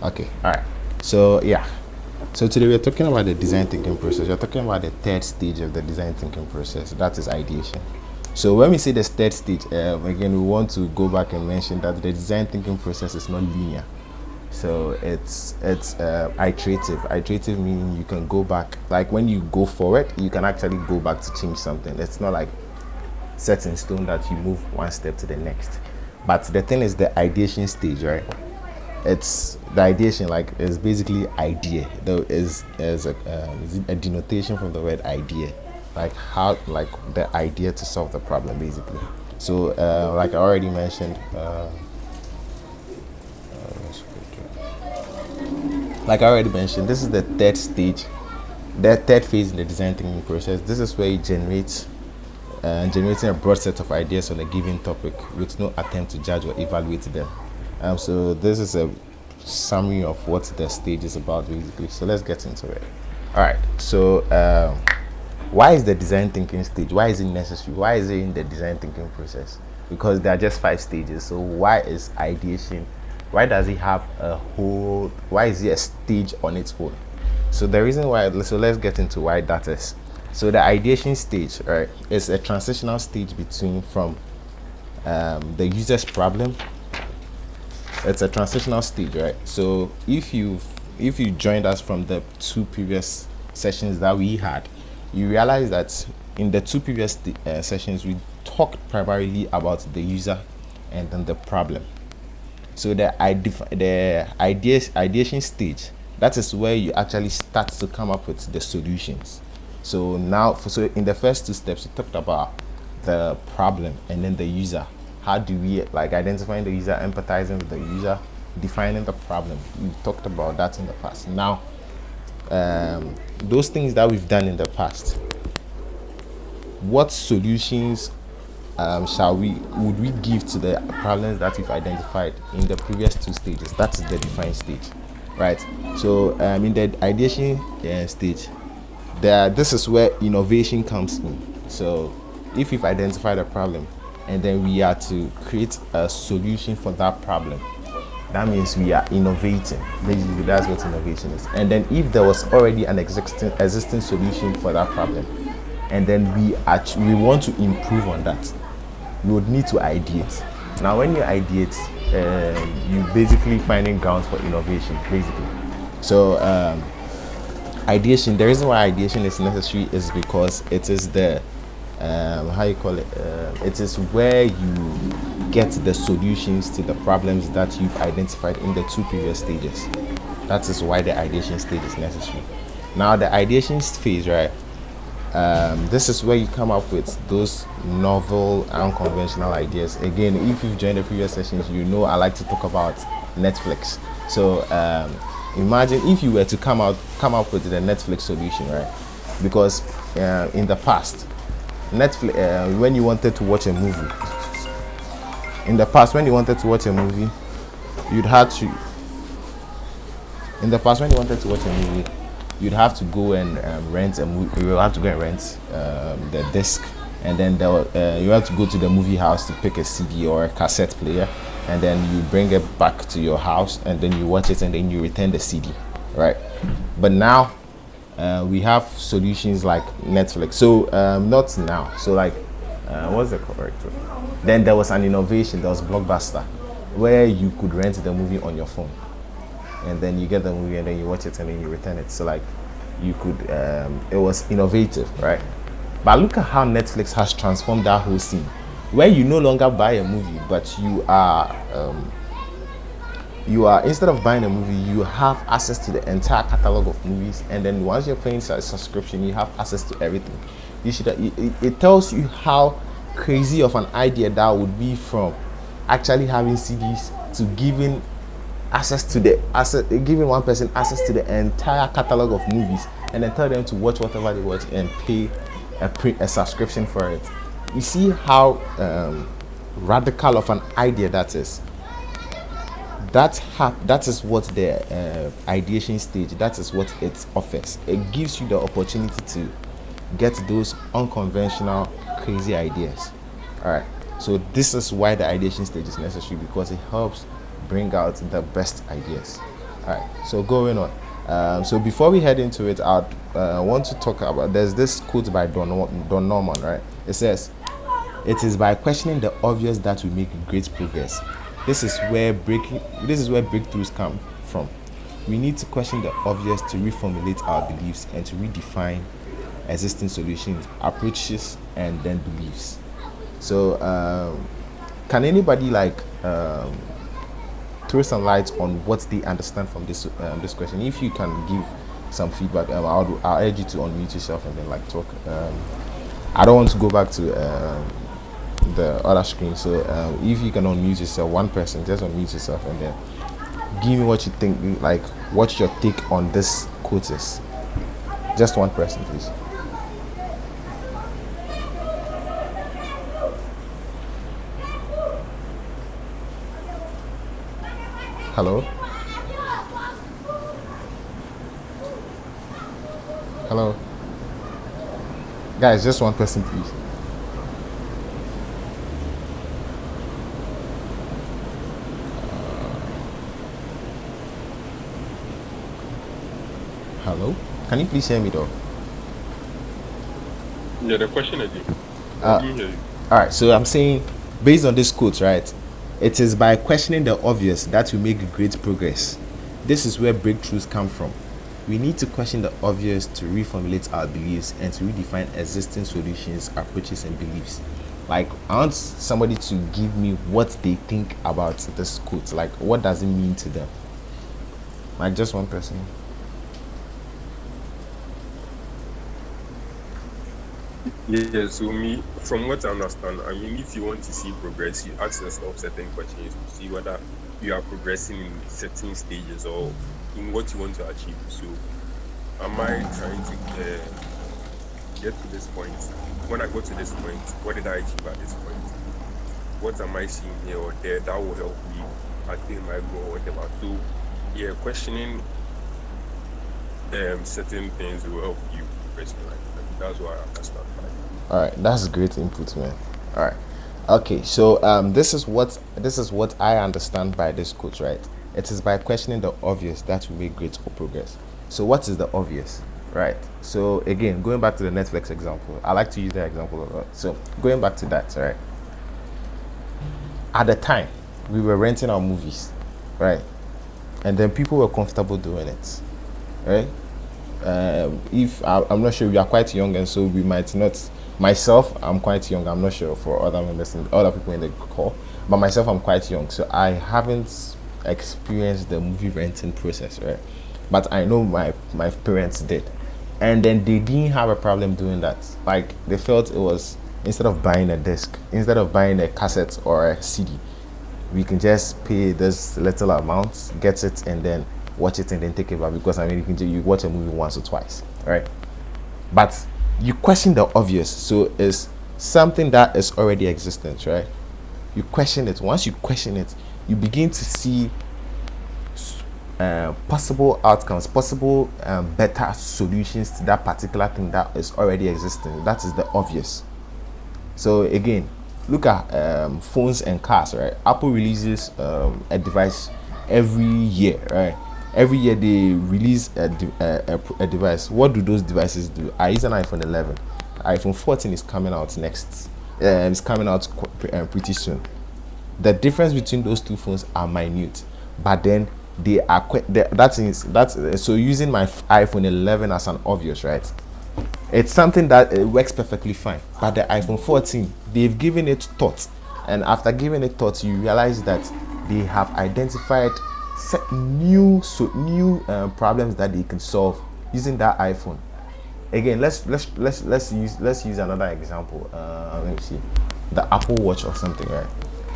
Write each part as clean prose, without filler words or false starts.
Okay, all right. So yeah, so today we're talking about the design thinking process. We're talking about the third stage of the design thinking process. That is ideation. So when we say the third stage, again, we want to go back and mention that the design thinking process is not linear. So it's iterative. Iterative meaning you can go back. Like when you go forward, you can actually go back to change something. It's not like set in stone that you move one step to the next. But the thing is the ideation stage, right? It's the ideation, like, is basically idea. Though is a denotation from the word idea, like how, like the idea to solve the problem, basically. So like I already mentioned, this is the third stage, the third phase in the design thinking process. This is where it generates generating a broad set of ideas on a given topic with no attempt to judge or evaluate them. So this is a summary of what the stage is about, basically. So let's get into it. All right. So why is the design thinking stage? Why is it necessary? Why is it in the design thinking process? Because there are just 5 stages. So why is ideation? Why does it have a whole? Why is it a stage on its own? So the reason why. So let's get into why that is. So the ideation stage, right, is a transitional stage from the user's problem. It's a transitional stage, right? So if you joined us from the 2 previous sessions that we had, you realize that in the 2 previous sessions we talked primarily about the user and then the problem. So the ideation stage, that is where you actually start to come up with the solutions. So now, so in the first 2 steps, we talked about the problem and then the user. How do we, like, identifying the user, empathizing with the user, defining the problem? We've talked about that in the past. Now, those things that we've done in the past, what solutions would we give to the problems that we've identified in the previous 2 stages? That's the define stage, right? So in the ideation stage, this is where innovation comes in. So if we've identified a problem and then we are to create a solution for that problem, that means we are innovating. Basically, that's what innovation is. And then if there was already an existing solution for that problem, and then we want to improve on that, you would need to ideate. Now when you ideate, you basically finding grounds for innovation, basically. So ideation, the reason why ideation is necessary is because it is the it is where you get the solutions to the problems that you've identified in the 2 previous stages. That is why the ideation stage is necessary. Now the ideation phase, right, this is where you come up with those novel, unconventional ideas. Again, if you've joined the previous sessions, you know I like to talk about Netflix. So imagine if you were to come up with the Netflix solution, right? Because in the past, Netflix, when you wanted to watch a movie, you'd have to go and rent a movie. You will have to go and rent the disc, and then you have to go to the movie house to pick a CD or a cassette player, and then you bring it back to your house, and then you watch it, and then you return the CD, right? But now we have solutions like Netflix. So not now. So like, what's the correct word? Then there was an innovation. There was Blockbuster, where you could rent the movie on your phone, and then you get the movie, and then you watch it, and then you return it. So like, you could. It was innovative, right? But look at how Netflix has transformed that whole scene, where you no longer buy a movie, but you are instead of buying a movie, you have access to the entire catalog of movies, and then once you're paying a subscription, you have access to everything. It tells you how crazy of an idea that would be, from actually having CDs to giving giving one person access to the entire catalog of movies, and then tell them to watch whatever they watch and pay a subscription for it. You see how radical of an idea that is. That is what the ideation stage, that is what it offers. It gives you the opportunity to get those unconventional, crazy ideas. All right. So this is why the ideation stage is necessary, because it helps bring out the best ideas. All right, so going on. So before we head into it, I want to talk about. There's this quote by Don Norman, right? It says, "It is by questioning the obvious that we make great progress. This is where breakthroughs come from. We need to question the obvious to reformulate our beliefs and to redefine existing solutions, approaches, and then beliefs." So, can anybody throw some light on what they understand from this question? If you can give some feedback, I'll urge you to unmute yourself and then talk. I don't want to go back to the other screen, so if you can unmute yourself, one person, just unmute yourself and then give me what you think, what your take on this quote is. Just one person, please. Hello? Hello? Guys, just one person, please. Hello? Can you please hear me though? Yeah, the question again. I didn't hear you. All right, so I'm saying, based on this quote, right? It is by questioning the obvious that we make great progress. This is where breakthroughs come from. We need to question the obvious to reformulate our beliefs and to redefine existing solutions, approaches, and beliefs. I want somebody to give me what they think about this quote. What does it mean to them? Just one person. Yeah, so me, from what I understand, I mean, if you want to see progress, you ask yourself certain questions to see whether you are progressing in certain stages or in what you want to achieve. So, am I trying to get to this point? When I go to this point, what did I achieve at this point? What am I seeing here or there that will help me attain my goal or whatever? So, yeah, questioning certain things will help you progress in life. That's what I understand. All right, that's great input, man. All right, okay. So this is what I understand by this quote, right? It is by questioning the obvious that we make great progress. So what is the obvious, right? So again, going back to the Netflix example, I like to use that example a lot. So going back to that, right? At the time, we were renting our movies, right? And then people were comfortable doing it, right? I'm not sure, we are quite young, and so we might not. Myself, I'm quite young. I'm not sure for other members and other people in the call, but myself, I'm quite young, so I haven't experienced the movie renting process, right? But I know my parents did, and then they didn't have a problem doing that. They felt it was, instead of buying a disc, instead of buying a cassette or a CD, we can just pay this little amount, get it, and then watch it and then take it back, because you watch a movie once or twice, right? But you question the obvious, so it's something that is already existent, right? You question it. Once you question it, you begin to see possible outcomes, possible better solutions to that particular thing that is already existing. That is the obvious. So again, look at phones and cars, right? Apple releases a device every year, right? Every year they release a device. What do those devices do? I use an iPhone 11. iPhone 14 is coming out next. It's coming out pretty soon. The difference between those two phones are minute, but then they are that's so using my iPhone 11 as an obvious, right? It's something that it works perfectly fine. But the iPhone 14, they've given it thought, and after giving it thought, you realize that they have identified new problems that they can solve using that iPhone. Again, let's use another example. Let me see, the Apple Watch or something, right?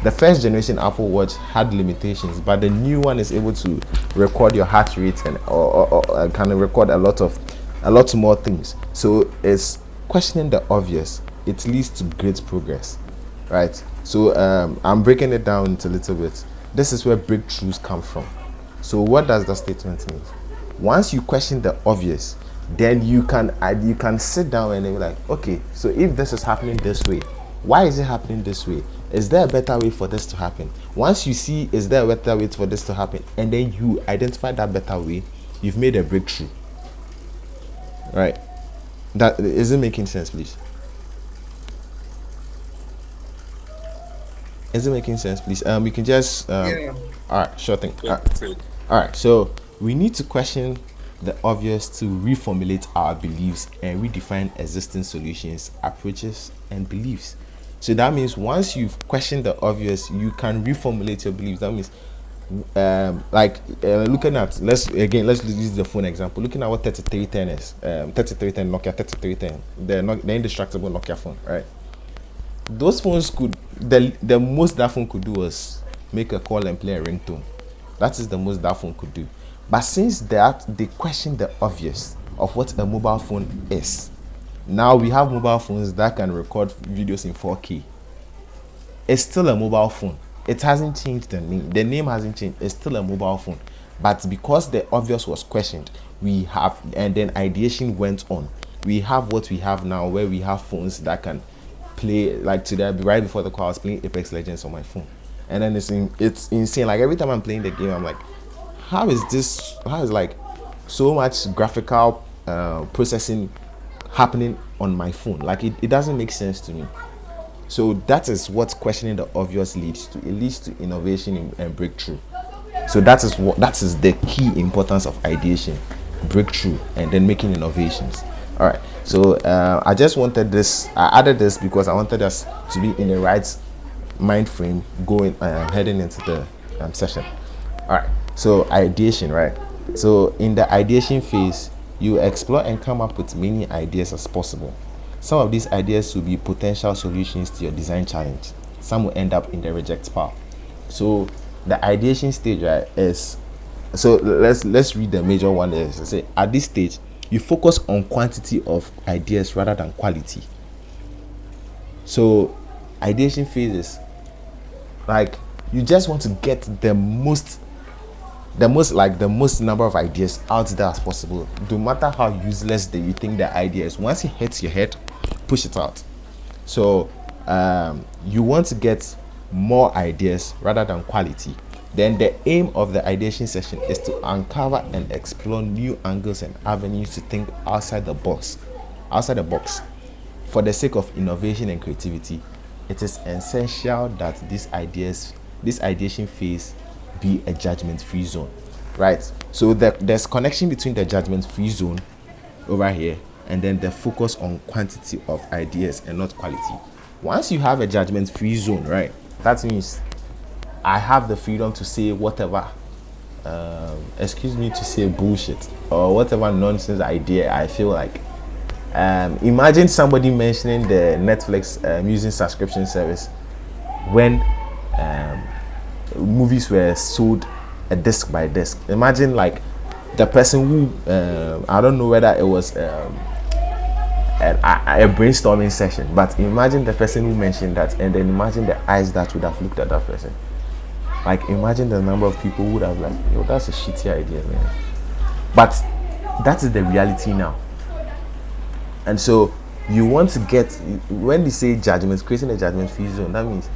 The first generation Apple Watch had limitations, but the new one is able to record your heart rate and or can record a lot more things. So it's questioning the obvious. It leads to great progress, right? So I'm breaking it down into a little bit. This is where breakthroughs come from. So what does the statement mean? Once you question the obvious, then you can sit down and be like, okay, so if this is happening this way, why is it happening this way? is there a better way for this to happen? Once you see, is there a better way for this to happen, and then you identify that better way, you've made a breakthrough, right? That is it making sense, please? Is it making sense, please? We can just Yeah. all right, sure thing. Yeah, so All right, so we need to question the obvious to reformulate our beliefs and redefine existing solutions, approaches, and beliefs. So that means once you've questioned the obvious, you can reformulate your beliefs. That means, looking at let's use the phone example. Looking at what 3310 is, 3310 Nokia 3310, the indestructible Nokia phone, right? Those phones could the most that phone could do was make a call and play a ringtone. That is the most that phone could do. But since that they questioned the obvious of what a mobile phone is, now we have mobile phones that can record videos in 4K. It's still a mobile phone. It hasn't changed the name. The name hasn't changed. It's still a mobile phone. But because the obvious was questioned, we have, and then ideation went on. We have what we have now, where we have phones that can play, like today, right before the call, I was playing Apex Legends on my phone. And then it's insane. Like every time I'm playing the game, I'm like, how is like so much graphical processing happening on my phone? Like it doesn't make sense to me. So that is what questioning the obvious leads to. It leads to innovation and breakthrough. So that is the key importance of ideation, breakthrough, and then making innovations. All right. So I just wanted this. I added this because I wanted us to be in the right mind frame going heading into the session. All right. So ideation, right? So in the ideation phase, you explore and come up with many ideas as possible. Some of these ideas will be potential solutions to your design challenge. Some will end up in the reject pile. So the ideation stage, right, is, so let's read the major one. Is say at this stage you focus on quantity of ideas rather than quality. So ideation phase is like you just want to get the most number of ideas out there as possible, no matter how useless you think the idea is. Once it hits your head, push it out. So you want to get more ideas rather than quality. Then the aim of the ideation session is to uncover and explore new angles and avenues to think outside the box. For the sake of innovation and creativity, it is essential that this ideation phase be a judgment-free zone, right? So there's connection between the judgment-free zone over here and then the focus on quantity of ideas and not quality. Once you have a judgment-free zone, right, that means I have the freedom to say whatever, excuse me to say bullshit or whatever nonsense idea I feel like. Imagine somebody mentioning the Netflix music subscription service when movies were sold a disc by disc. Imagine like the person who I don't know whether it was a brainstorming session, but imagine the person who mentioned that, and then imagine the eyes that would have looked at that person. Like imagine the number of people who would have like, yo, that's a shitty idea, man. But that is the reality now. And so you want to get, when they say judgment, creating a judgment-free zone, that means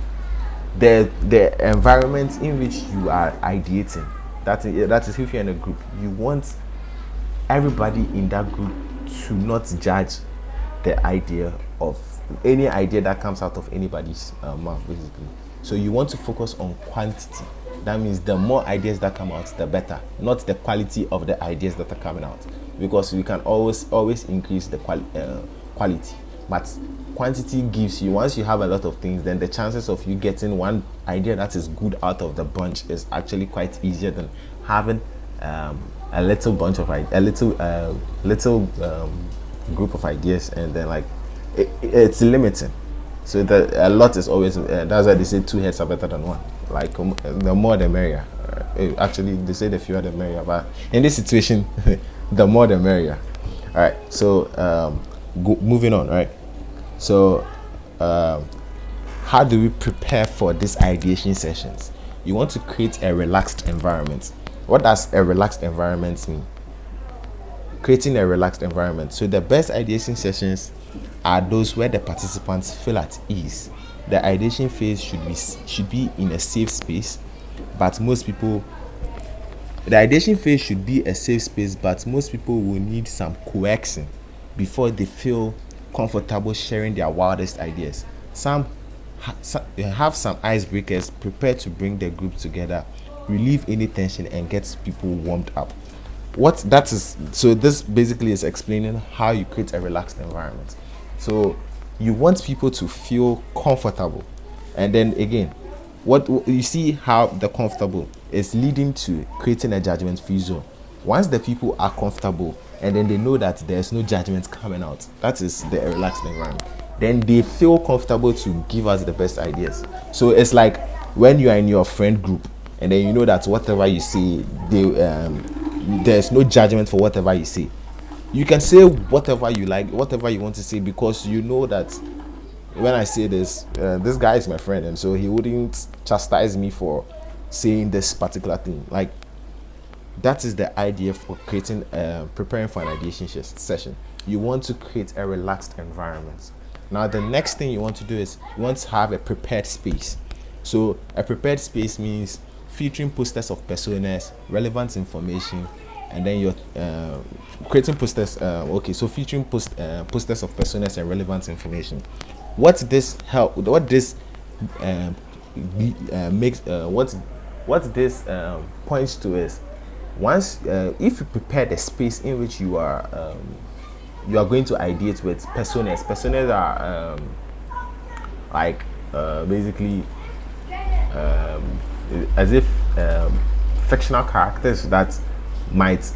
the environment in which you are ideating, that is if you're in a group, you want everybody in that group to not judge the idea of any idea that comes out of anybody's mouth, basically. So you want to focus on quantity. That means the more ideas that come out, the better, not the quality of the ideas that are coming out, because we can always increase the quality, but quantity gives you, once you have a lot of things, then the chances of you getting one idea that is good out of the bunch is actually quite easier than having a little bunch of little group of ideas, and then like it's limiting. So that a lot is always that's why they say two heads are better than one. Like the more the merrier. Actually, they say the fewer the merrier, but in this situation, the more the merrier. All right. So moving on. Right. So how do we prepare for these ideation sessions? You want to create a relaxed environment. What does a relaxed environment mean? Creating a relaxed environment. So the best ideation sessions are those where the participants feel at ease. the ideation phase should be in a safe space, but most people the ideation phase should be a safe space, but most people will need some coaxing before they feel comfortable sharing their wildest ideas. Have some icebreakers prepared to bring the group together, relieve any tension, and get people warmed up. What that is, so this basically is explaining how you create a relaxed environment. So you want people to feel comfortable, and then again, what you see how the comfortable is leading to creating a judgment-free zone. Once the people are comfortable and then they know that there's no judgment coming out, that is the relaxed environment, then they feel comfortable to give us the best ideas. So it's like when you are in your friend group and then you know that whatever you say, there's no judgment for whatever you say. You can say whatever you like, whatever you want to say, because you know that when I say this, this guy is my friend, and so he wouldn't chastise me for saying this particular thing. Like, that is the idea for creating, preparing for an ideation session. You want to create a relaxed environment. Now, the next thing you want to do is you want to have a prepared space. So, a prepared space means featuring posters of personas, relevant information, and then you're creating posters. So featuring posters of personas and relevant information. What this points to is, once if you prepare the space in which you are going to ideate with personas are basically as if fictional characters that might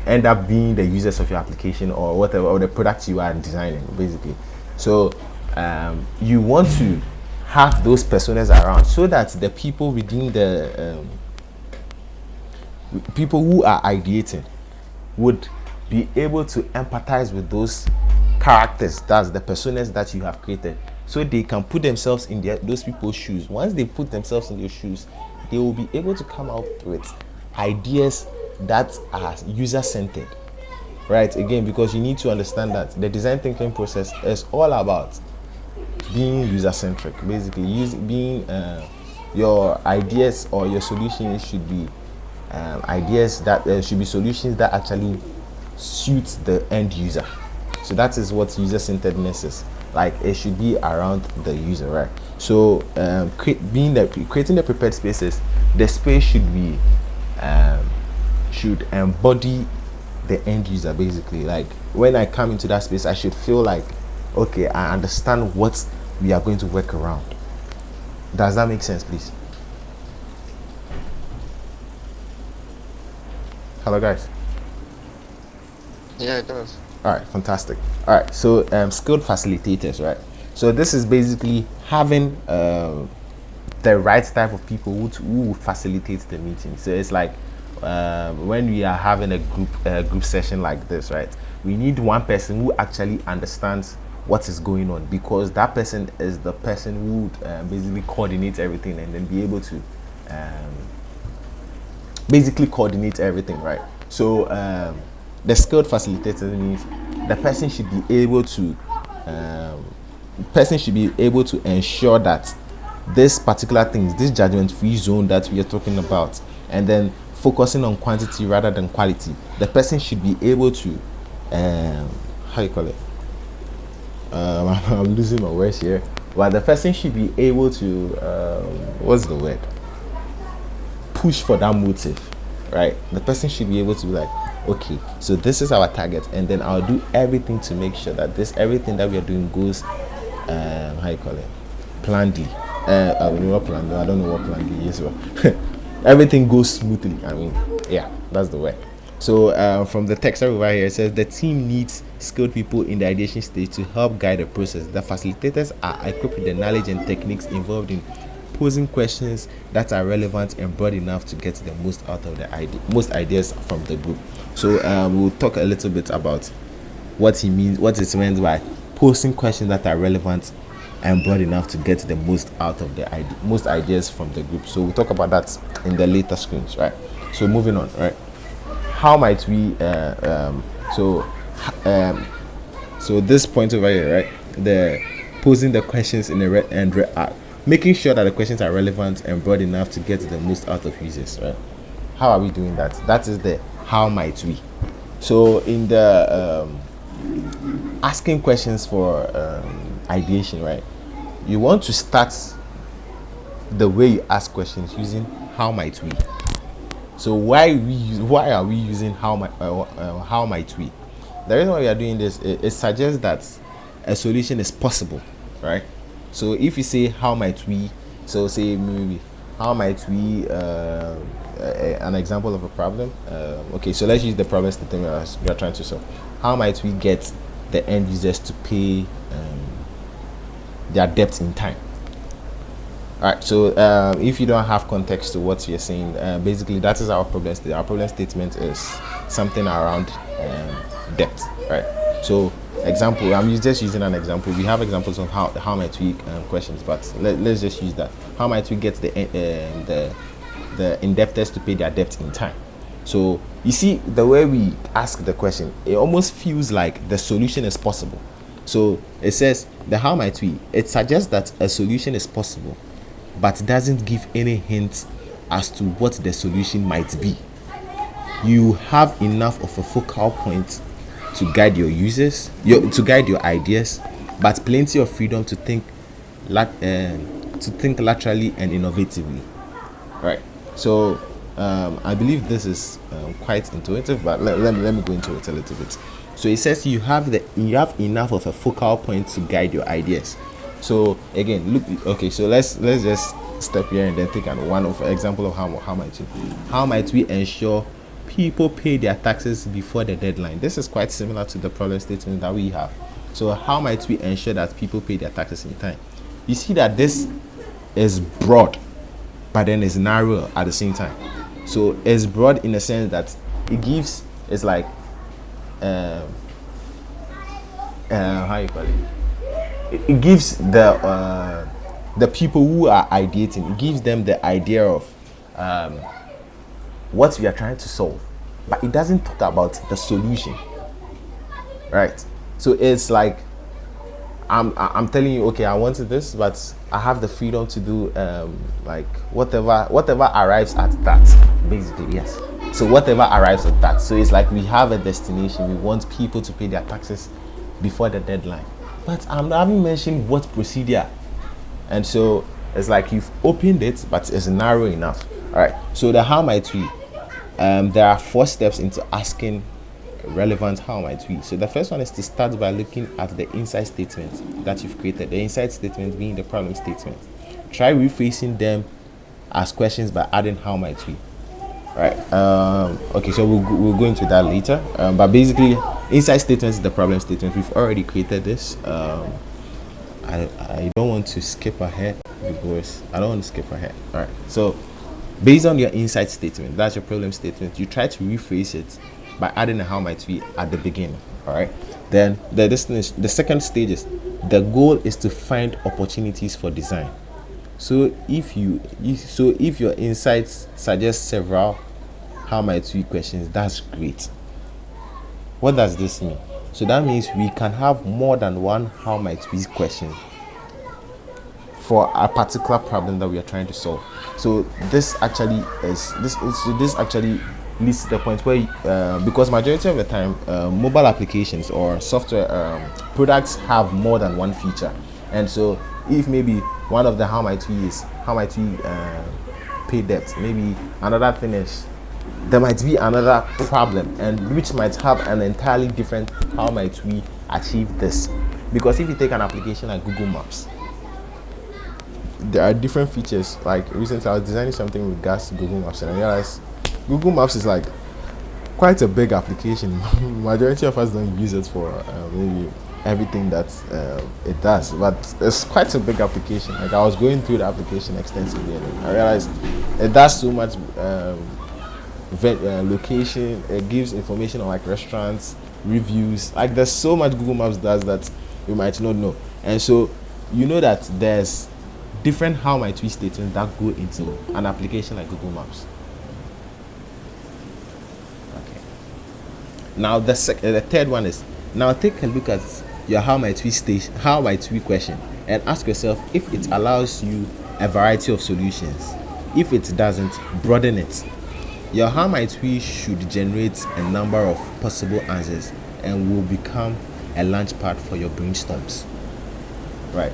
end up being the users of your application or whatever, or the product you are designing, basically. So you want to have those personas around so that the people within the people who are ideating would be able to empathize with those characters, that's the personas that you have created, so they can put themselves in those people's shoes. Once they put themselves in their shoes, they will be able to come up with ideas that are user-centered, right? Again, because you need to understand that the design thinking process is all about being user-centric. Basically, being your ideas or your solutions should be ideas that should be solutions that actually suit the end user. So that is what user-centeredness is. Like, it should be around the user, right? So creating the prepared spaces, the space should be should embody the end user, basically. Like, when I come into that space, I should feel like, okay, I understand what we are going to work around. Does that make sense, please? Hello, guys. Yeah, it does. All right, fantastic. All right, so skilled facilitators, right? So this is basically having the right type of people who facilitate the meeting. So it's like when we are having a group session like this, right? We need one person who actually understands what is going on, because that person is the person who basically coordinates everything and then be able to basically coordinate everything, right? So the skilled facilitator means the person should be able to ensure that this particular things, this judgment-free zone that we are talking about, and then focusing on quantity rather than quality. The person should be able to how you call it? I'm losing my words here. But the person should be able to what's the word? Push for that motive, right? The person should be able to be like, okay, so this is our target, and then I'll do everything to make sure that everything that we are doing goes how you call it? Plan D. I don't know what plan D is, but everything goes smoothly. I mean, yeah, that's the way. So from the text over here, it says the team needs skilled people in the ideation stage to help guide the process. The facilitators are equipped with the knowledge and techniques involved in posing questions that are relevant and broad enough to get the most out of most ideas from the group. So we'll talk a little bit about what it meant by posing questions that are relevant and broad enough to get the most out of most ideas from the group. So we'll talk about that in the later screens, right? So moving on, right? How might we so this point over here, right? posing the questions in making sure that the questions are relevant and broad enough to get the most out of users, right? How are we doing that? That is the how might we. So in the asking questions for ideation, right? You want to start the way you ask questions using how might we. So why are we using how might we? The reason why we are doing this, it suggests that a solution is possible, right? So if you say how might we, so say maybe how might we an example of a problem. Okay, so let's use the problem statement we are trying to solve. How might we get the end users to pay their debt in time? All right, so if you don't have context to what you're saying, basically that is our problem statement. Our problem statement is something around debt, right? So example, I'm just using an example. We have examples of how might we questions, but let's just use that. How might we get the indebtedness to pay their debt in time? So you see, the way we ask the question, it almost feels like the solution is possible. So it says the how might we, it suggests that a solution is possible, but doesn't give any hint as to what the solution might be. You have enough of a focal point to guide your users, to guide your ideas, but plenty of freedom to think laterally and innovatively, right? So I believe this is quite intuitive, but let me go into it a little bit. So it says you have enough of a focal point to guide your ideas. So again, look. Okay, so let's just step here and then take one of example of how might we ensure people pay their taxes before the deadline. This is quite similar to the problem statement that we have. So how might we ensure that people pay their taxes in time? You see that this is broad, but then is narrow at the same time. So it's broad in the sense that it gives, it's like how you call it? It gives the people who are ideating, it gives them the idea of what we are trying to solve, but it doesn't talk about the solution, right? So it's like I'm telling you, okay, I wanted this, but I have the freedom to do like whatever arrives at that, basically. Yes, so whatever arrives at that. So it's like we have a destination, we want people to pay their taxes before the deadline, but I haven't mentioned what procedure. And so it's like you've opened it, but it's narrow enough. All right, so the how might we, there are 4 steps into asking relevant how might we. So the first one is to start by looking at the inside statement that you've created, the inside statement being the problem statement. Try rephrasing them as questions by adding how might we. Right. Okay, so we'll go into that later, but basically inside statement is the problem statement. We've already created this. I don't want to skip ahead because I don't want to skip ahead. All right, so based on your inside statement, that's your problem statement, you try to rephrase it by adding a how might we at the beginning. All right, then the second stage is the goal is to find opportunities for design. So if your insights suggest several how might we questions, that's great. What does this mean? So that means we can have more than one how might we question for a particular problem that we are trying to solve. So this actually leads to the point where because majority of the time mobile applications or software products have more than one feature, and so if maybe one of the how might we is how might we pay debt, maybe another thing is there might be another problem, and which might have an entirely different how might we achieve this. Because if you take an application like Google Maps, there are different features. Like recently I was designing something with regards to Google Maps, and I realized Google Maps is like quite a big application. Majority of us don't use it for maybe everything that it does, but it's quite a big application. Like I was going through the application extensively, and I realized it does so much. Location, it gives information on like restaurants, reviews. Like there's so much Google Maps does that you might not know, and so you know that there's different how might we statements that go into an application like Google Maps. Okay. Now the third one is, now take a look at your how might we question. and ask yourself if it allows you a variety of solutions. If it doesn't, broaden it. Your how might we should generate a number of possible answers and will become a launch pad for your brainstorms. Right.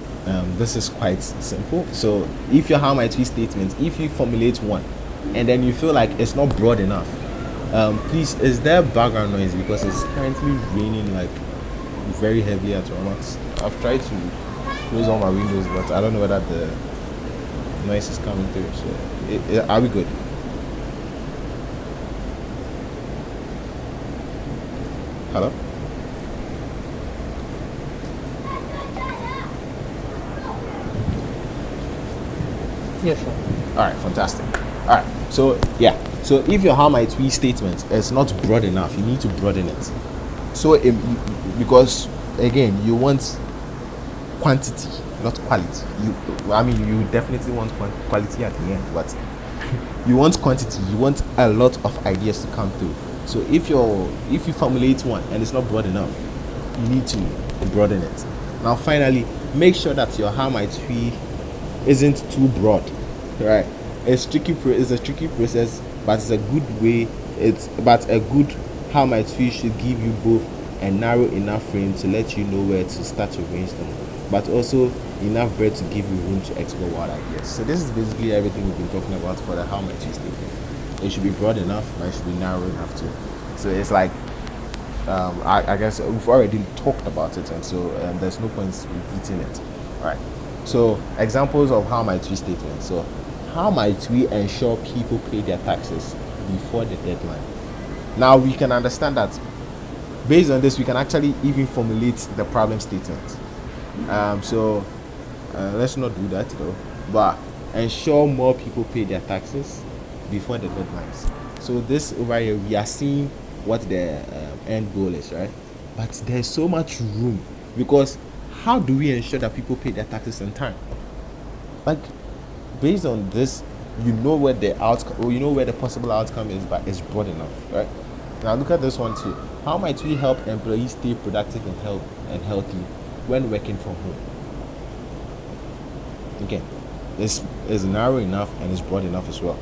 This is quite simple. So if your how might we statement, if you formulate one and then you feel like it's not broad enough, please, is there background noise? Because it's currently raining like very heavily at once. I've tried to close all my windows, but I don't know whether the noise is coming through. So are we good? Hello? Yes, sir. All right, fantastic. All right, so yeah, so if your how might we statement is not broad enough, you need to broaden it. So because again, you want quantity, not quality. You definitely want quality at the end, but you want quantity. You want a lot of ideas to come through. So if you formulate one and it's not broad enough, you need to broaden it. Now, finally, make sure that your how might we isn't too broad, right? It's a tricky process, but it's a good way. But a good how might we should give you both a narrow enough frame to let you know where to start your brainstorm, but also enough breadth to give you room to explore wild ideas. So this is basically everything we've been talking about for the how might we statement. It should be broad enough, but it should be narrow enough too. So it's like I guess we've already talked about it, and so there's no point repeating it. All right. So examples of how might we statements. So how might we ensure people pay their taxes before the deadline? Now we can understand that based on this, we can actually even formulate the problem statement. So let's not do that though. But ensure more people pay their taxes before the deadlines. So this over here, we are seeing what the end goal is, right? But there's so much room, because how do we ensure that people pay their taxes on time? Like, based on this, you know where the outcome, or you know where the possible outcome is, but it's broad enough, right? Now look at this one too. How might we help employees stay productive and healthy when working from home? Again, this is narrow enough and it's broad enough as well,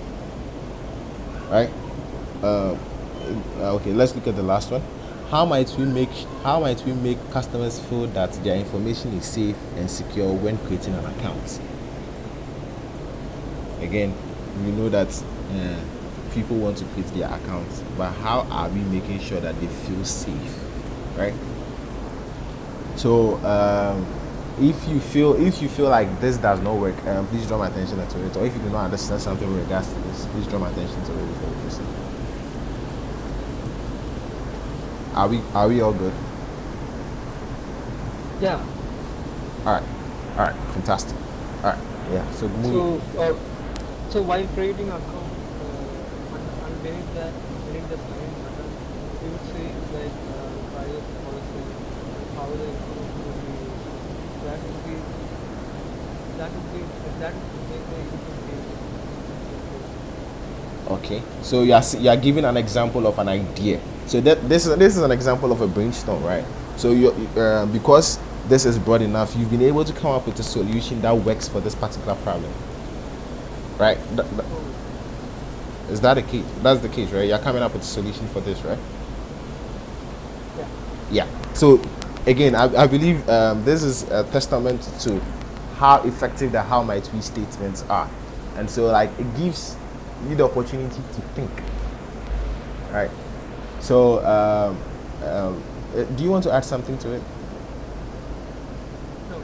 right? Okay, let's look at the last one. How might we make customers feel that their information is safe and secure when creating an account? Again, we know that people want to create their accounts, but how are we making sure that they feel safe, right? So if you feel like this does not work, please draw my attention to it. Or if you do not understand something with regards to this, please draw my attention to it before we proceed. Are we all good? Yeah. All right, fantastic. All right, yeah. So So while creating account, and beneath the sign button, we would say like privacy policy and how the information will be used. That would make the information. okay. So you are giving an example of an idea. So this is an example of a brainstorm, right? So because this is broad enough, you've been able to come up with a solution that works for this particular problem, right? Is that the case? That's the case, right? You're coming up with a solution for this, right? Yeah. Yeah. So again, I believe this is a testament to how effective the how might we statements are, and so like it gives you the opportunity to think, right? So do you want to add something to it? No.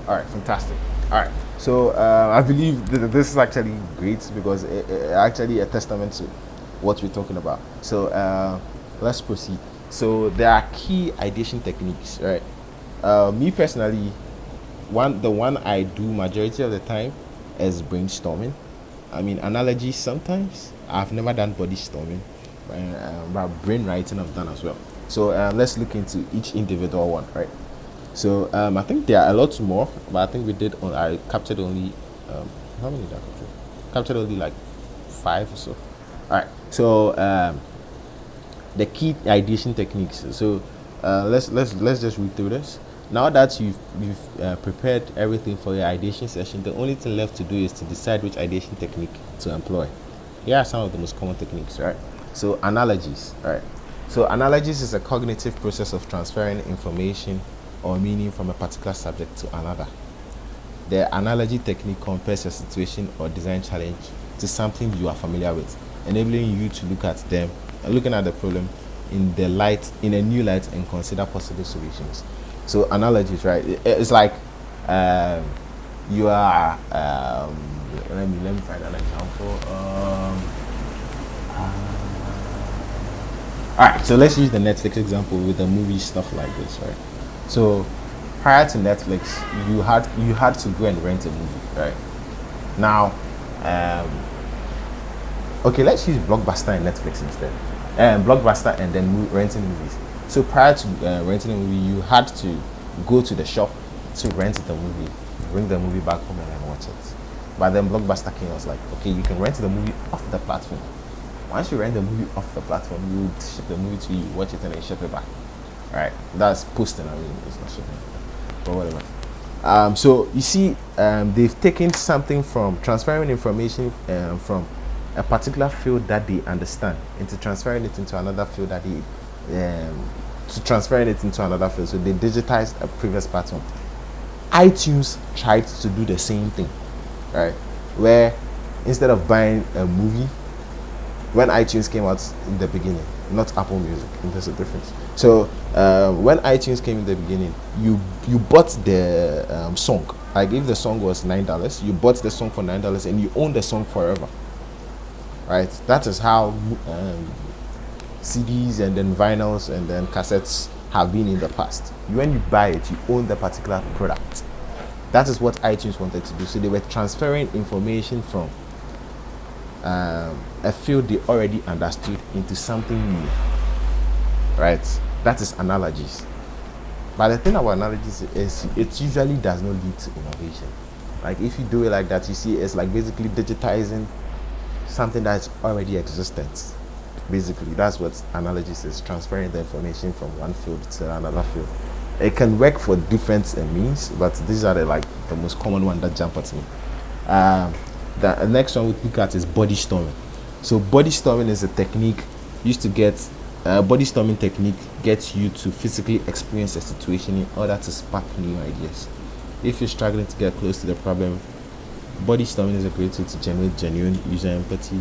All right, fantastic. All right, so I believe this is actually great because it actually a testament to what we're talking about. So let's proceed. So there are key ideation techniques, right? Me personally, the one I do majority of the time is brainstorming. I mean, analogies sometimes. I've never done body storming, but brain writing I've done as well. So let's look into each individual one, right? So I think there are a lot more, but I think I captured only how many did I capture? Captured only like 5 or so. All right. So the key ideation techniques. So let's just read through this. Now that you've prepared everything for your ideation session, the only thing left to do is to decide which ideation technique to employ. Here are some of the most common techniques, right? So analogies, right? So analogies is a cognitive process of transferring information or meaning from a particular subject to another. The analogy technique compares a situation or design challenge to something you are familiar with, enabling you to look at them, looking at the problem in a new light, and consider possible solutions. So analogies, right? It's like you are. Let me find an example. All right, so let's use the Netflix example with the movie stuff like this, right? So prior to Netflix, you had to go and rent a movie, right? Now, okay, let's use Blockbuster and Netflix instead. Blockbuster and then renting movies. So prior to renting a movie, you had to go to the shop to rent the movie, bring the movie back home and then watch it. But then Blockbuster came, was like, okay, you can rent the movie off the platform. Once you rent the movie off the platform, you ship the movie to you, watch it, and then ship it back. Right? That's posting. I mean, it's not shipping, but whatever. So you see, they've taken something from transferring information from a particular field that they understand into transferring it into another field that transferring it into another field. So they digitized a previous platform. iTunes tried to do the same thing, right? Where instead of buying a movie, when iTunes came out in the beginning, not Apple Music, and there's a difference. So when iTunes came in the beginning, you bought the song. Like if the song was $9, you bought the song for $9 and you own the song forever. Right? That is how CDs and then vinyls and then cassettes have been in the past. When you buy it, you own the particular product. That is what iTunes wanted to do. So they were transferring information from a field they already understood into something new. Right? That is analogies. But the thing about analogies is it usually does not lead to innovation. Like if you do it like that, you see it's like basically digitizing something that's already existent. Basically, that's what analogies is, transferring the information from one field to another field. It can work for different means, but these are the most common one that jump at me. The next one we look at is body storming. So body storming is a technique used to get body storming technique gets you to physically experience a situation in order to spark new ideas. If you're struggling to get close to the problem, body storming is a great tool to generate genuine user empathy.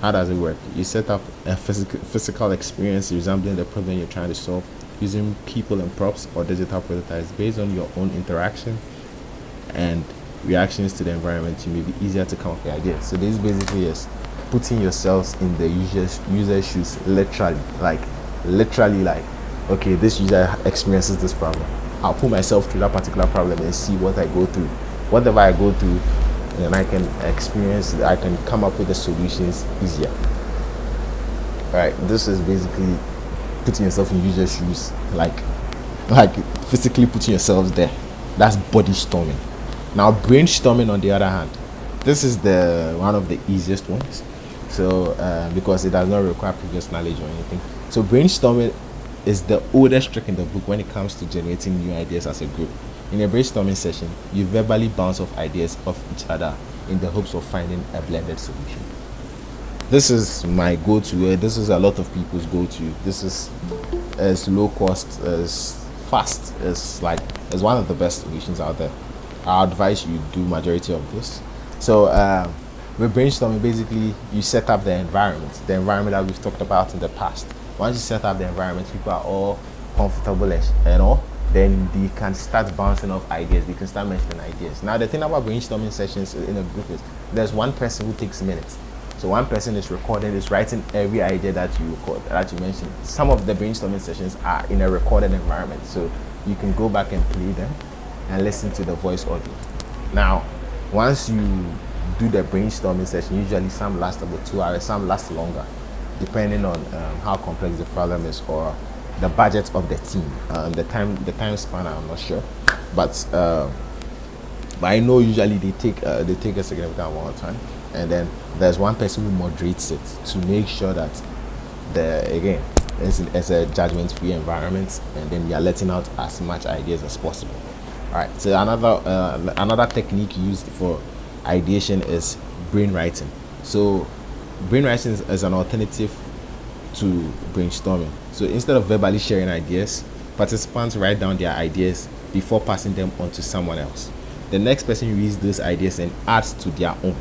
How does it work? You set up a physical experience resembling the problem you're trying to solve using people and props or digital prototypes based on your own interaction and reactions to the environment. You may be easier to come up with ideas. So this basically is putting yourselves in the user's shoes, literally, okay, this user experiences this problem. I'll put myself through that particular problem and see what I go through. Whatever I go through, and I can come up with the solutions easier. Right? This is basically putting yourself in user's shoes, like physically putting yourselves there. That's body storming. Now brainstorming, on the other hand, this is the one of the easiest ones. So because it does not require previous knowledge or anything. So brainstorming is the oldest trick in the book when it comes to generating new ideas as a group. In a brainstorming session, you verbally bounce off ideas off each other in the hopes of finding a blended solution. This is my go-to. This is a lot of people's go-to. This is as low cost, as fast, as one of the best solutions out there. I advise you do majority of this. So with brainstorming, basically you set up the environment that we've talked about in the past. Once you set up the environment, people are all comfortable and all, then they can start bouncing off ideas. They can start mentioning ideas. Now the thing about brainstorming sessions in a group is there's one person who takes minutes. So one person is recording, is writing every idea that you mentioned. Some of the brainstorming sessions are in a recorded environment, so you can go back and play them and listen to the voice audio. Now, once you do the brainstorming session, usually some last about 2 hours, some last longer, depending on how complex the problem is or the budget of the team. The time span, I'm not sure, but I know usually they take a significant amount of time, and then there's one person who moderates it to make sure that as a judgment-free environment, and then we are letting out as much ideas as possible. All right. So another technique used for ideation is brainwriting. So brainwriting is an alternative to brainstorming. So instead of verbally sharing ideas, participants write down their ideas before passing them on to someone else. The next person reads those ideas and adds to their own.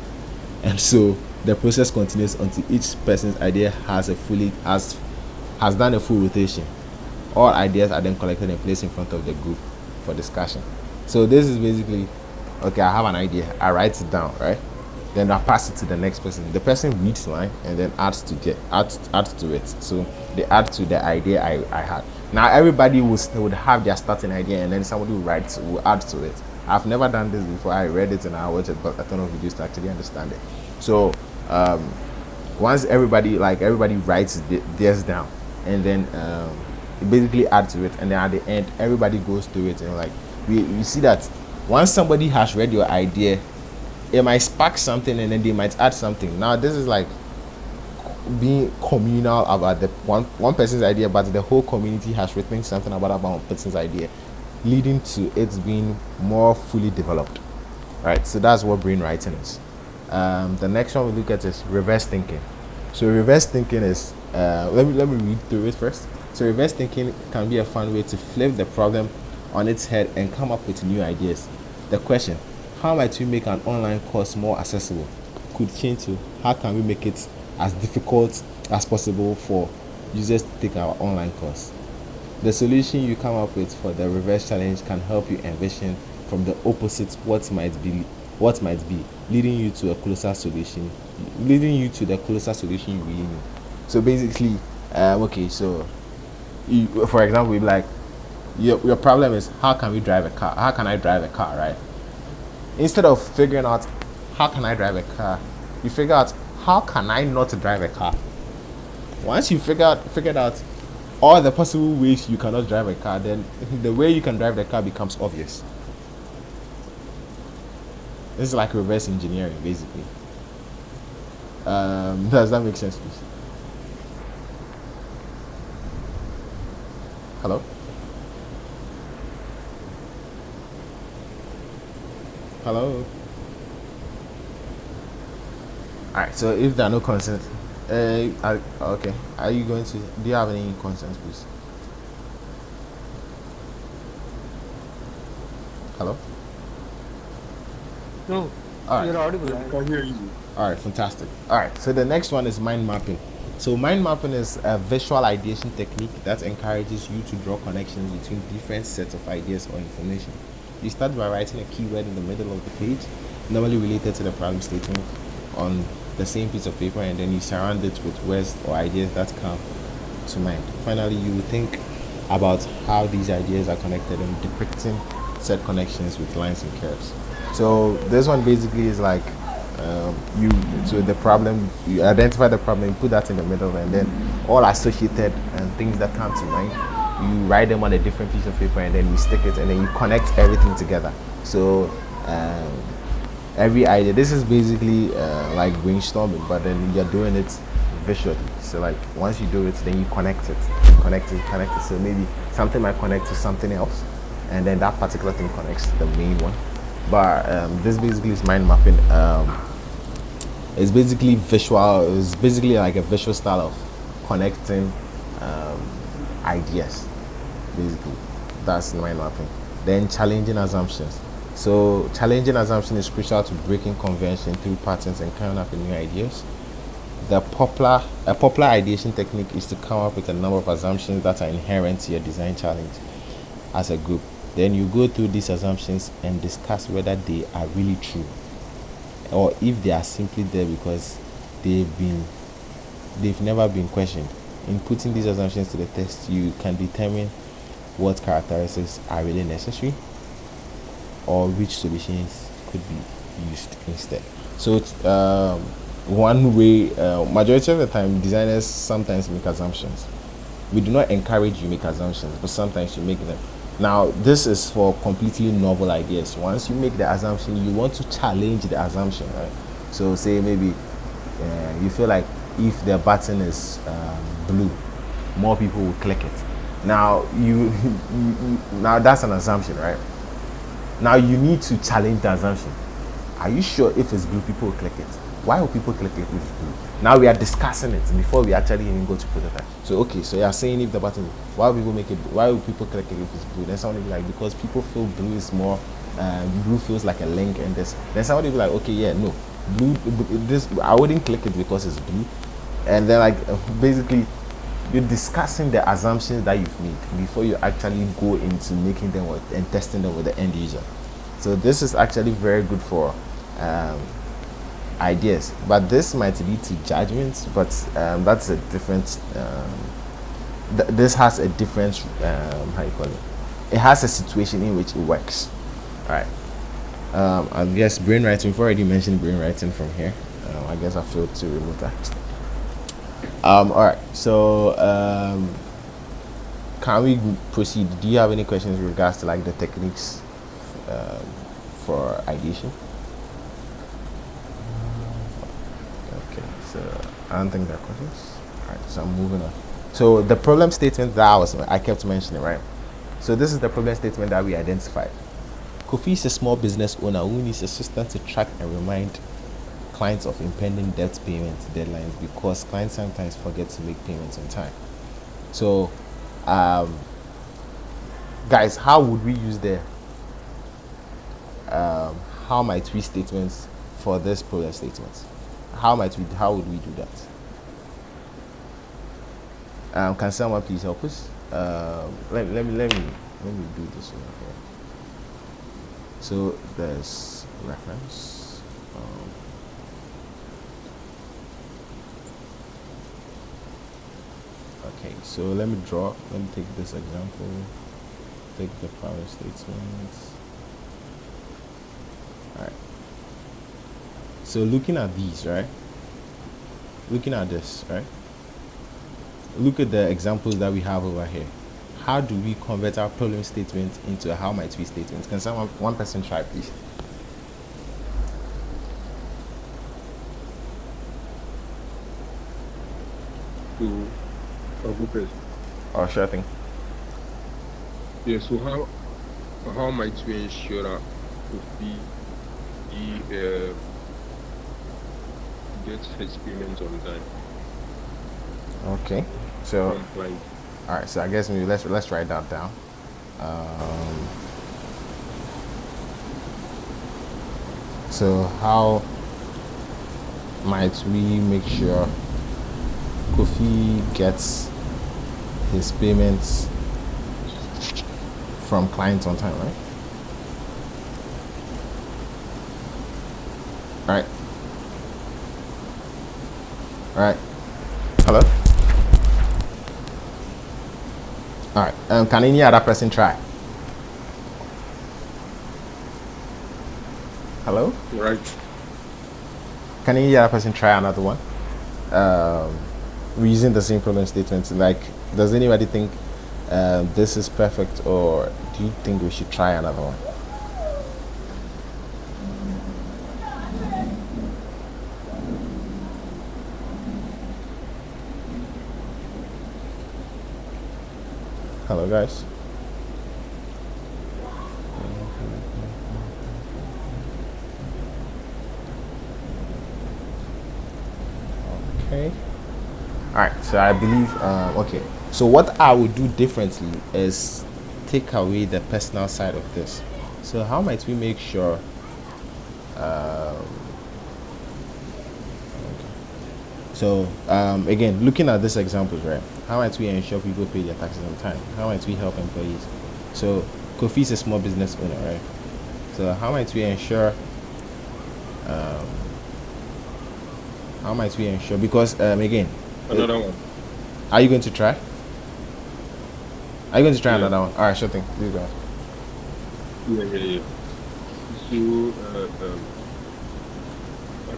And so the process continues until each person's idea has done a full rotation. All ideas are then collected and placed in front of the group for discussion. So this is basically, okay, I have an idea, I write it down, right? Then I pass it to the next person. The person reads mine and then adds to it. So they add to the idea I had. Now everybody would have their starting idea, and then somebody will add to it. I've never done this before. I read it and I watched it, but a ton of videos to actually understand it. So once everybody writes theirs down, and then basically add to it, and then at the end everybody goes through it, and like we see that once somebody has read your idea, it might spark something, and then they might add something. Now this is like being communal about the one person's idea, but the whole community has written something about one person's idea, leading to it being more fully developed. Right, so that's what brainwriting is. The next one we look at is reverse thinking. So reverse thinking is let me read through it first. So reverse thinking can be a fun way to flip the problem on its head and come up with new ideas. The question, how might we make an online course more accessible, could change to how can we make it as difficult as possible for users to take our online course. The solution you come up with for the reverse challenge can help you envision from the opposite what might be, leading you to the closer solution you really need. So basically, okay, so for example, we like your problem is how can I drive a car, right? Instead of figuring out how can I drive a car, you figure out how can I not drive a car. Once you figured out all the possible ways you cannot drive a car, then the way you can drive the car becomes obvious. This is like reverse engineering, basically. Does that make sense, please? Hello? Hello? Alright, so if there are no concerns, okay, are you going to, do you have any concerns, please? Hello? No, All right. you're audible. I can hear you. All right, fantastic. All right, so the next one is mind mapping. So mind mapping is a visual ideation technique that encourages you to draw connections between different sets of ideas or information. You start by writing a keyword in the middle of the page, normally related to the problem statement, on the same piece of paper, and then you surround it with words or ideas that come to mind. Finally, you will think about how these ideas are connected and depicting said connections with lines and curves. So this one basically is like you identify the problem, you put that in the middle, and then all associated and things that come to mind, you write them on a different piece of paper, and then you stick it, and then you connect everything together. So every idea, this is basically like brainstorming, but then you're doing it visually. So like once you do it, then you connect it. So maybe something might connect to something else, and then that particular thing connects to the main one. But this basically is mind mapping. It's basically visual. It's basically like a visual style of connecting ideas. Basically, that's mind mapping. Then challenging assumptions. So challenging assumption is crucial to breaking convention through patterns and coming up with new ideas. A popular ideation technique is to come up with a number of assumptions that are inherent to your design challenge as a group. Then you go through these assumptions and discuss whether they are really true, or if they are simply there because they've never been questioned. In putting these assumptions to the test, you can determine what characteristics are really necessary or which solutions could be used instead. So one way, majority of the time, designers sometimes make assumptions. We do not encourage you make assumptions, but sometimes you make them. Now, this is for completely novel ideas. Once you make the assumption, you want to challenge the assumption, right? So say maybe you feel like if the button is blue, more people will click it. Now now that's an assumption, right? Now you need to challenge the assumption. Are you sure if it's blue, people will click it? Why will people click it if it's blue? Now we are discussing it before we actually even go to prototype. So okay, so you are saying if the button, why will people make it? Why will people click it if it's blue? Then somebody will be like, because people feel blue is more, blue feels like a link and this. Then somebody will be like, okay, yeah, no, blue. This I wouldn't click it because it's blue. And then like basically, you're discussing the assumptions that you've made before you actually go into making them and testing them with the end user. So this is actually very good for ideas, but this might lead to judgments, but that's a different this has a different how you call it, it has a situation in which it works. All right. I guess brainwriting, we've already mentioned brainwriting from here. I guess I failed to remove that. All right, so can we proceed? Do you have any questions in regards to like the techniques for ideation? Okay, so I don't think there are questions. All right, so I'm moving on. So the problem statement that I kept mentioning, right? So this is the problem statement that we identified. Kofi is a small business owner who needs assistance to track and remind clients of impending debt payment deadlines because clients sometimes forget to make payments on time. So, guys, how would we use the how might we statements for this problem statements? How would we do that? Can someone please help us? Let me do this one here. So there's reference. Okay, so let me take this example, take the power statements. Alright, so looking at these, right, looking at this, right, look at the examples that we have over here. How do we convert our problem statement into a how might we statement? Can one person try, please? Oh, sure thing. Yeah, so how might we ensure that Kofi gets his payments on time? Okay, so all right, so I guess maybe let's write that down. So how might we make sure Kofi gets his payments from clients on time, right? All right. Hello? All right. Can any other person try? Hello? Right. Can any other person try another one? We're using the same problem statement. Like, does anybody think this is perfect, or do you think we should try another one? Hello, guys. Okay. All right, so I believe okay, so what I would do differently is take away the personal side of this. So how might we make sure so again, looking at this example, right, how might we ensure people pay their taxes on time? How might we help employees? So Kofi is a small business owner, right? So how might we ensure because again, another one. Are you going to try? Are you going to try another one? All right, sure thing. Please go. Yeah. So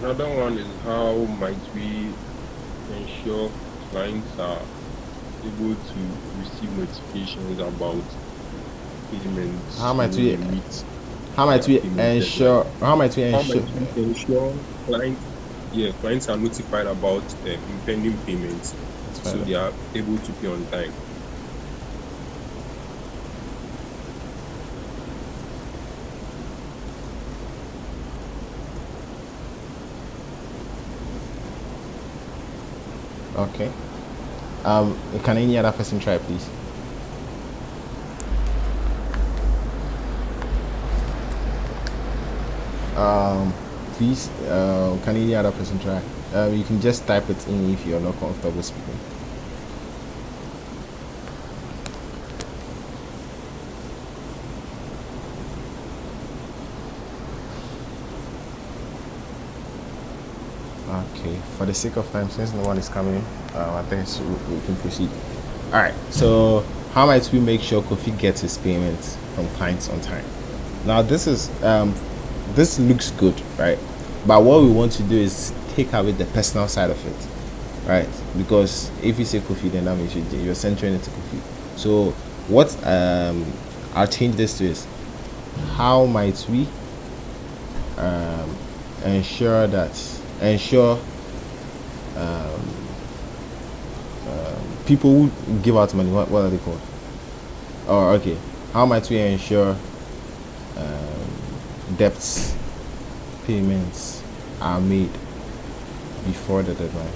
another one is how might we ensure clients are able to receive notifications about payments? How might we ensure clients are notified about impending payments so they are able to pay on time. Okay. Can any other person try, please? Please, can any other person try? You can just type it in if you're not comfortable speaking. Okay, for the sake of time, since no one is coming, I think we can proceed. All right. So, how might we make sure Kofi gets his payments from clients on time? Now, this looks good, right? But what we want to do is take away the personal side of it, right? Because if you say Kofi, then that means you're centering it to Kofi. So, what I'll change this to is how might we ensure people who give out money, what are they called? Oh, okay. How might we ensure debts payments are made before the deadline?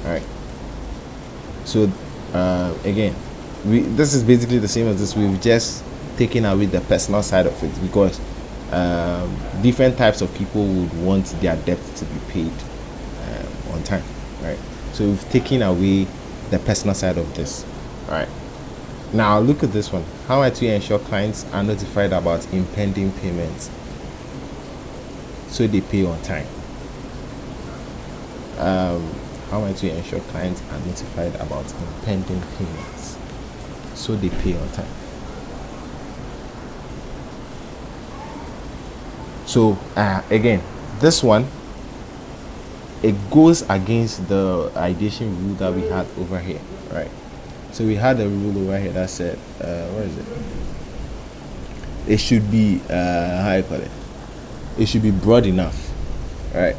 All right. So again, this is basically the same as this. We've just taken away the personal side of it because different types of people would want their debt to be paid on time, right? So we've taken away the personal side of this. All right. Now look at this one. How might we ensure clients are notified about impending payments so they pay on time? How might we ensure clients are notified about impending payments so they pay on time? So again, this one, it goes against the ideation rule that we had over here, right? So we had a rule over here that said, where is it? It should be how you call it? It should be broad enough, right?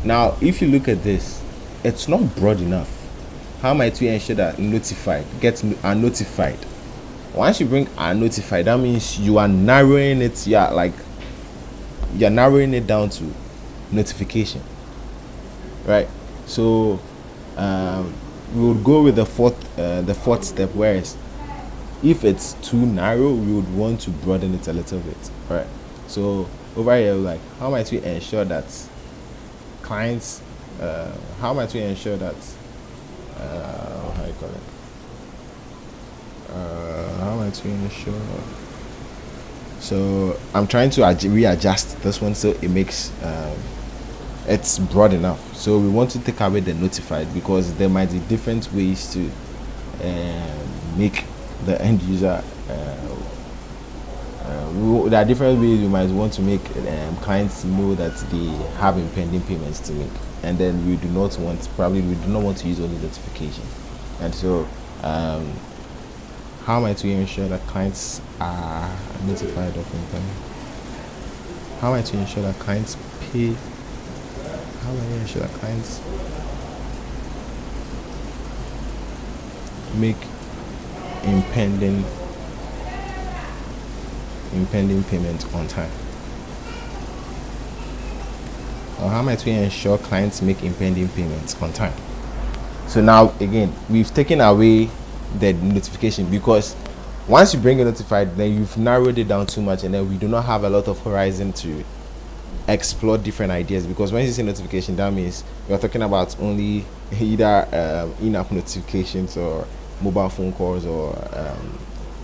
Now, if you look at this, it's not broad enough. How might we ensure that are notified? Once you bring are notified, that means you are narrowing it. You're narrowing it down to notification, right? So we would go with the fourth step, whereas if it's too narrow, we would want to broaden it a little bit, right? So over here, like, how might we ensure that clients how might we ensure that how you call it how might we ensure so I'm trying to readjust this one so it makes it's broad enough. So we want to take away the notified because there might be different ways to make the end user there are different ways you might want to make clients know that they have impending payments to make, and then we do not want to use only notification. And so how might we ensure that clients are notified of impending? How might we ensure that clients pay? How might we ensure that clients make impending payment on time? Or how might we ensure clients make impending payments on time? So now again, we've taken away the notification because once you bring it notified, then you've narrowed it down too much, and then we do not have a lot of horizon to explore different ideas. Because when you say notification, that means we're talking about only either in-app notifications or mobile phone calls, or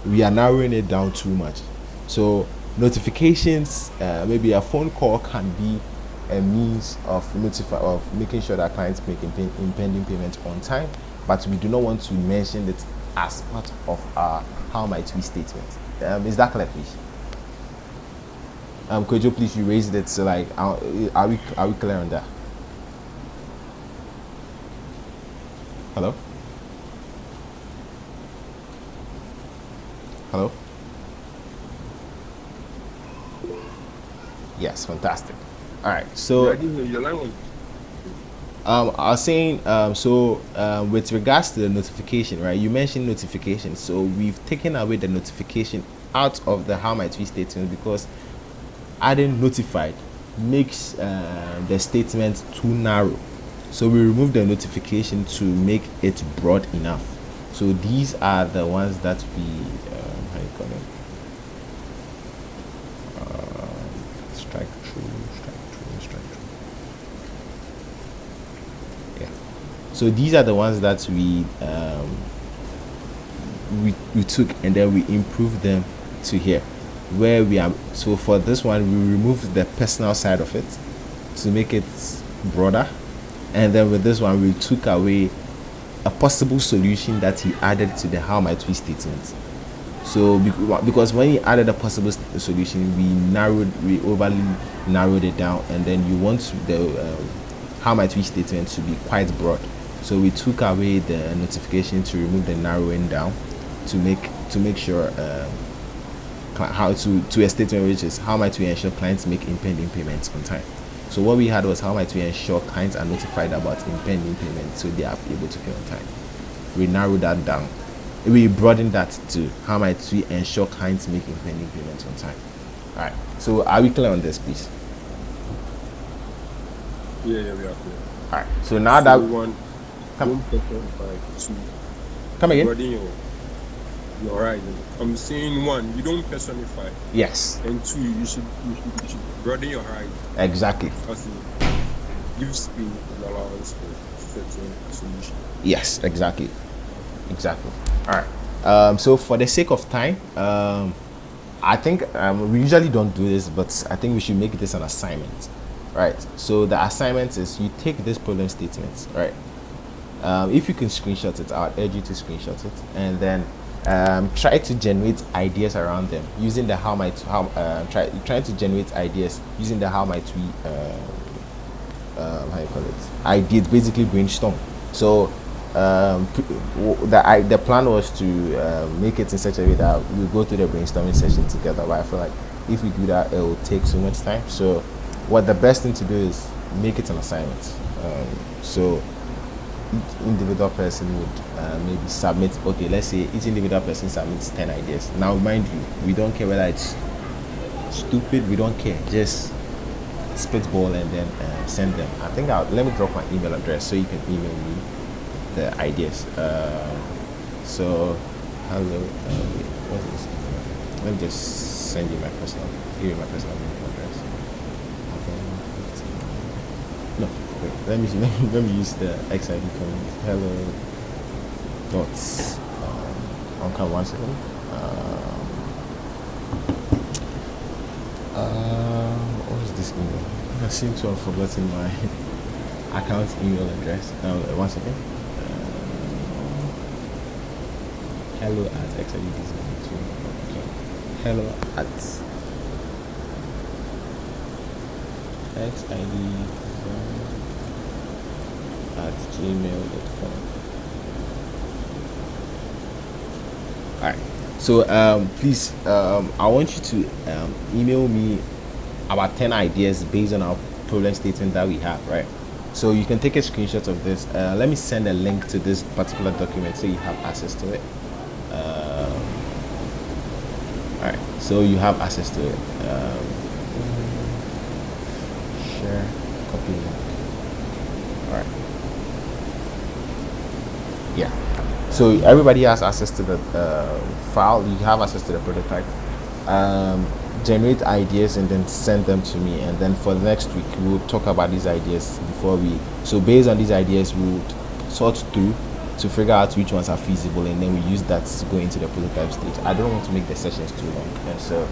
we are narrowing it down too much. So notifications, maybe a phone call can be a means of making sure that clients make impending payments on time, but we do not want to mention it as part of our how might we statement. Is that clear, please? Could you please erase it? So like, are we clear on that? Hello? Hello? Yes, fantastic. All right, so Your line was I was saying, with regards to the notification, right? You mentioned notification, so we've taken away the notification out of the how might we statement because adding notified makes the statement too narrow. So we remove the notification to make it broad enough. So these are the ones that we how you call them? Strike through. Yeah. So these are the ones that we took and then we improved them to here, where we are. So for this one, we removed the personal side of it to make it broader, and then with this one, we took away a possible solution that he added to the how might we statement. So because when he added a possible solution, we overly narrowed it down, and then you want the how might we statement to be quite broad. So we took away the notification to remove the narrowing down to make sure how to a statement which is how might we ensure clients make impending payments on time. So what we had was how might we ensure clients are notified about impending payments so they are able to pay on time. We narrowed that down. We broadened that to how might we ensure clients make impending payments on time. All right. So are we clear on this, please? Yeah, we are clear. All right. So now that one come personify, two come again. broaden your horizon. I'm saying one, you don't personify, Yes. and two, you should broaden your horizon. Exactly. As in, give space and allowance for certain solution. Yes. Exactly. All right. So for the sake of time, I think we usually don't do this, but I think we should make this an assignment. Right. So the assignment is you take this problem statement, right? If you can screenshot it, I would urge you to screenshot it, and then try to generate ideas around them using the try to generate ideas using the how might we how you call it ideas, basically brainstorm. So the plan was to make it in such a way that we go through the brainstorming session together, but I feel like if we do that it will take so much time. So what the best thing to do is make it an assignment. So each individual person would maybe submit, okay, let's say each individual person submits 10 ideas. Now mind you, we don't care whether it's stupid, we don't care, just spitball and then send them. I think let me drop my email address so you can email me the ideas. So hello, what is this? Let me just send you my personal email address. No, wait, let me use the XID comment. Hello dots on 1 second. What is this email? I seem to have forgotten my account email address. 1 second. Hello at XID. Hello at XID at gmail.com. Alright. So please I want you to email me about 10 ideas based on our problem statement that we have, right? So you can take a screenshot of this. Let me send a link to this particular document so you have access to it. Alright, so you have access to it. Share, copy link. Alright. Yeah. So everybody has access to the file. You have access to the prototype. Generate ideas and then send them to me. And then for the next week, we'll talk about these ideas before we. So based on these ideas, we would sort through to figure out which ones are feasible, and then we use that to go into the prototype stage. I don't want to make the sessions too long, and so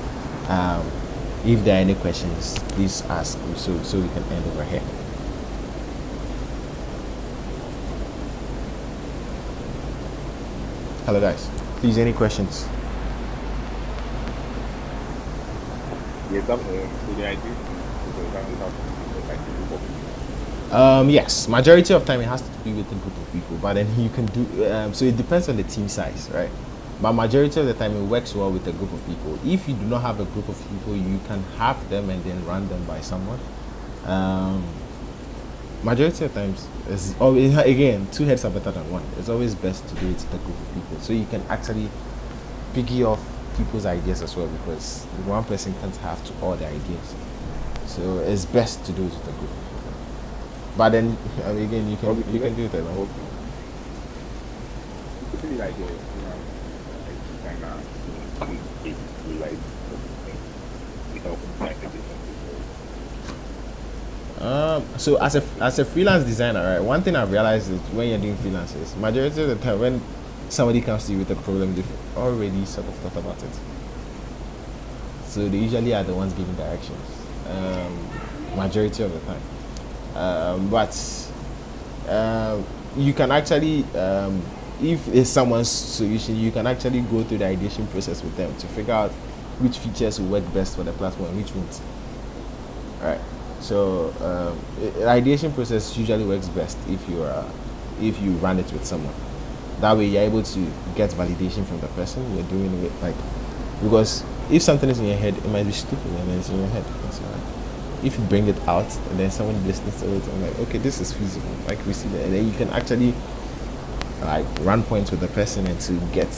if there are any questions, please ask so we can end over here. Hello guys, please, any questions? Yes, I'm here. So the idea Yes, majority of time it has to be with a group of people, but then you can do so it depends on the team size, right? But majority of the time it works well with a group of people. If you do not have a group of people, you can have them and then run them by someone. majority of times it's always, again, two heads are better than one. It's always best to do it with a group of people, so you can actually piggy off people's ideas as well, because one person can't have to all the ideas. So it's best to do it with a group. But then again, you can do it alone. It's really like kind of like So as a freelance designer, right? One thing I've realized is when you're doing freelance is majority of the time when somebody comes to you with a problem, they've already sort of thought about it. So they usually are the ones giving directions. Majority of the time. But you can actually, if it's someone's solution, you can actually go through the ideation process with them to figure out which features will work best for the platform and which won't. All right. So the ideation process usually works best if you run it with someone. That way you're able to get validation from the person you're doing it with, like, because if something is in your head, it might be stupid and then it's in your head. That's all right. If you bring it out and then someone listens to it and like, okay, this is feasible, like we see that, and then you can actually like run points with the person and to get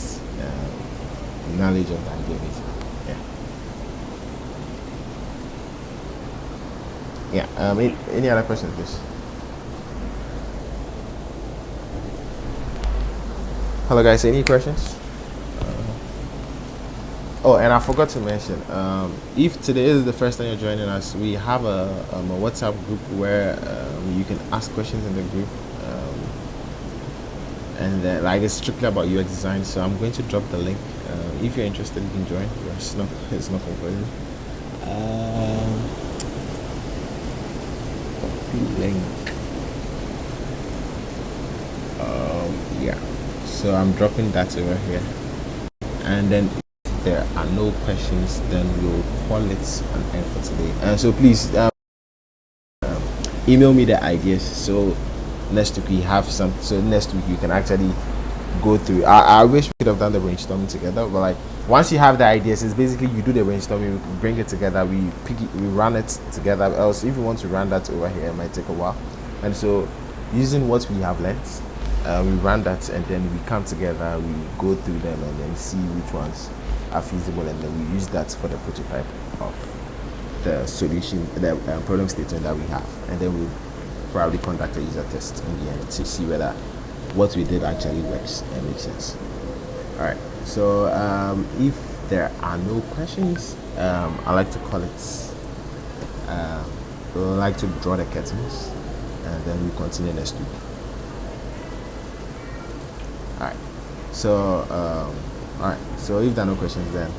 knowledge of the idea basically. Any other questions, please? Hello guys, any questions? Oh, and I forgot to mention, if today is the first time you're joining us, we have a WhatsApp group where you can ask questions in the group, and like it's strictly about UX design. So I'm going to drop the link. If you're interested, you can join. It's not compulsory. Link. Yeah. So I'm dropping that over here, and then if there are no questions, then we'll call it an end for today. And so please email me the ideas. So next week we have some. So next week you can actually go through. I wish we could have done the brainstorming together, but like once you have the ideas, it's basically you do the brainstorming, we bring it together, we run it together. Else, if you want to run that over here, it might take a while. And so, using what we have learned, we run that, and then we come together, we go through them, and then see which ones are feasible, and then we use that for the prototype of the solution, the problem statement that we have, and then we'll probably conduct a user test in the end to see whether what we did actually works and makes sense. All right. So if there are no questions, I like to call it. We like to draw the curtains, and then we continue next week. All right. So all right. So if there are no questions, then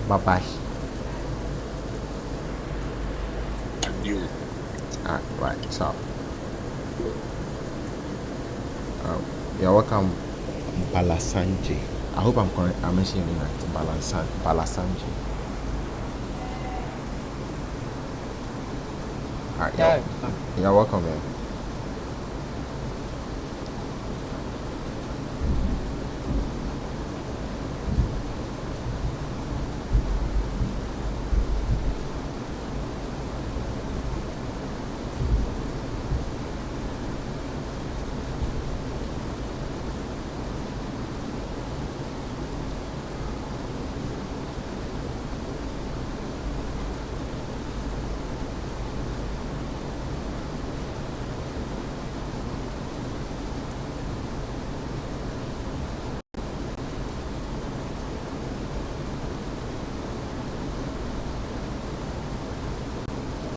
bye bye. Adieu. All right. Ciao. You're welcome, Balasanje. I hope I'm mentioning your name right. Balasanje. Alright, Yeah. you're welcome, man.